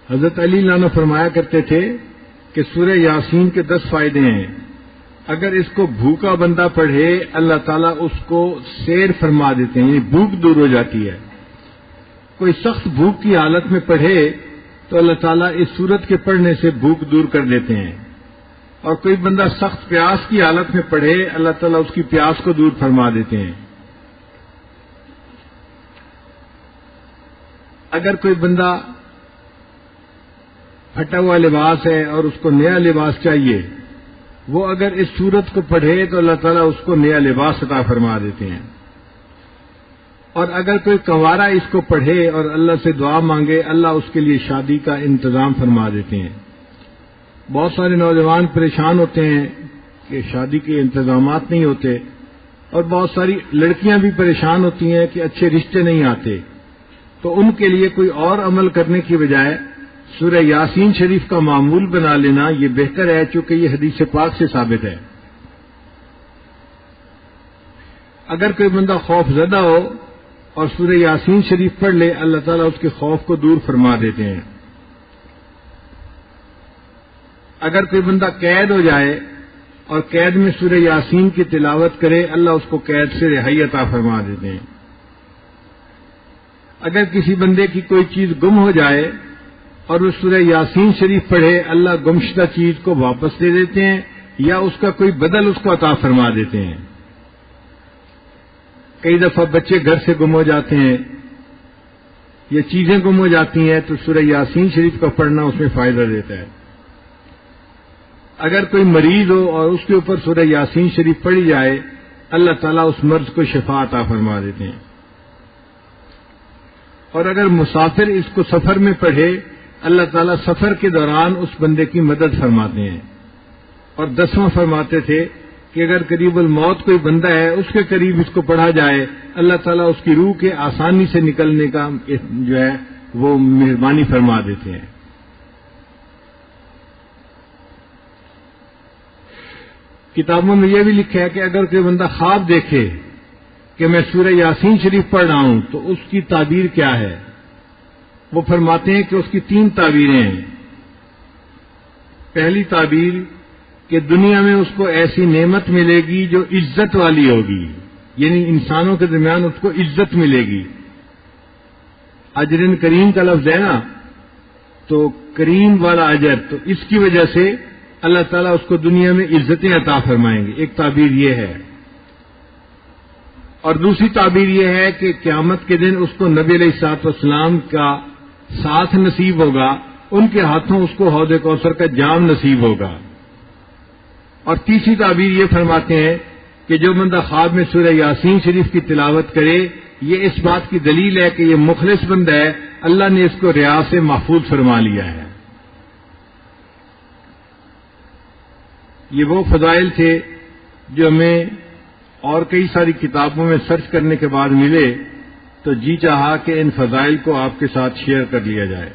حضرت علی عنہ فرمایا کرتے تھے کہ سورہ یاسین کے 10 فائدے ہیں. اگر اس کو بھوکا بندہ پڑھے اللہ تعالیٰ اس کو سیر فرما دیتے ہیں، یعنی بھوک دور ہو جاتی ہے. کوئی سخت بھوک کی حالت میں پڑھے تو اللہ تعالیٰ اس سورت کے پڑھنے سے بھوک دور کر دیتے ہیں. اور کوئی بندہ سخت پیاس کی حالت میں پڑھے اللہ تعالیٰ اس کی پیاس کو دور فرما دیتے ہیں. اگر کوئی بندہ پھٹا ہوا لباس ہے اور اس کو نیا لباس چاہیے، وہ اگر اس سورت کو پڑھے تو اللہ تعالیٰ اس کو نیا لباس عطا فرما دیتے ہیں. اور اگر کوئی کنوارا اس کو پڑھے اور اللہ سے دعا مانگے اللہ اس کے لیے شادی کا انتظام فرما دیتے ہیں. بہت سارے نوجوان پریشان ہوتے ہیں کہ شادی کے انتظامات نہیں ہوتے، اور بہت ساری لڑکیاں بھی پریشان ہوتی ہیں کہ اچھے رشتے نہیں آتے. تو ان کے لیے کوئی اور عمل کرنے کی بجائے سورہ یاسین شریف کا معمول بنا لینا یہ بہتر ہے، چونکہ یہ حدیث پاک سے ثابت ہے. اگر کوئی بندہ خوف زدہ ہو اور سورہ یاسین شریف پڑھ لے اللہ تعالیٰ اس کے خوف کو دور فرما دیتے ہیں. اگر کوئی بندہ قید ہو جائے اور قید میں سورہ یاسین کی تلاوت کرے اللہ اس کو قید سے رہائی عطا فرما دیتے ہیں. اگر کسی بندے کی کوئی چیز گم ہو جائے اور وہ سورہ یاسین شریف پڑھے اللہ گمشدہ چیز کو واپس دے دیتے ہیں یا اس کا کوئی بدل اس کو عطا فرما دیتے ہیں. کئی دفعہ بچے گھر سے گم ہو جاتے ہیں یا چیزیں گم ہو جاتی ہیں تو سورہ یاسین شریف کا پڑھنا اس میں فائدہ دیتا ہے. اگر کوئی مریض ہو اور اس کے اوپر سورہ یاسین شریف پڑھی جائے اللہ تعالیٰ اس مرض کو شفا عطا فرما دیتے ہیں. اور اگر مسافر اس کو سفر میں پڑھے اللہ تعالیٰ سفر کے دوران اس بندے کی مدد فرماتے ہیں. اور 10واں فرماتے تھے کہ اگر قریب الموت کوئی بندہ ہے اس کے قریب اس کو پڑھا جائے اللہ تعالیٰ اس کی روح کے آسانی سے نکلنے کا جو ہے وہ مہربانی فرما دیتے ہیں. کتابوں میں یہ بھی لکھا ہے کہ اگر کوئی بندہ خواب دیکھے کہ میں سورہ یاسین شریف پڑھ رہا ہوں تو اس کی تعبیر کیا ہے. وہ فرماتے ہیں کہ اس کی 3 تعبیریں ہیں. پہلی تعبیر کہ دنیا میں اس کو ایسی نعمت ملے گی جو عزت والی ہوگی، یعنی انسانوں کے درمیان اس کو عزت ملے گی. اجر کریم کا لفظ ہے نا، تو کریم والا اجر، تو اس کی وجہ سے اللہ تعالیٰ اس کو دنیا میں عزتیں عطا فرمائیں گے. ایک تعبیر یہ ہے. اور دوسری تعبیر یہ ہے کہ قیامت کے دن اس کو نبی علیہ الصلوۃ والسلام کا ساتھ نصیب ہوگا، ان کے ہاتھوں اس کو حوض کوثر کا جام نصیب ہوگا. اور تیسری تعبیر یہ فرماتے ہیں کہ جو بندہ خواب میں سورہ یاسین شریف کی تلاوت کرے یہ اس بات کی دلیل ہے کہ یہ مخلص بندہ ہے، اللہ نے اس کو ریا سے محفوظ فرما لیا ہے. یہ وہ فضائل تھے جو ہمیں اور کئی ساری کتابوں میں سرچ کرنے کے بعد ملے، تو جی چاہا کہ ان فضائل کو آپ کے ساتھ شیئر کر لیا جائے.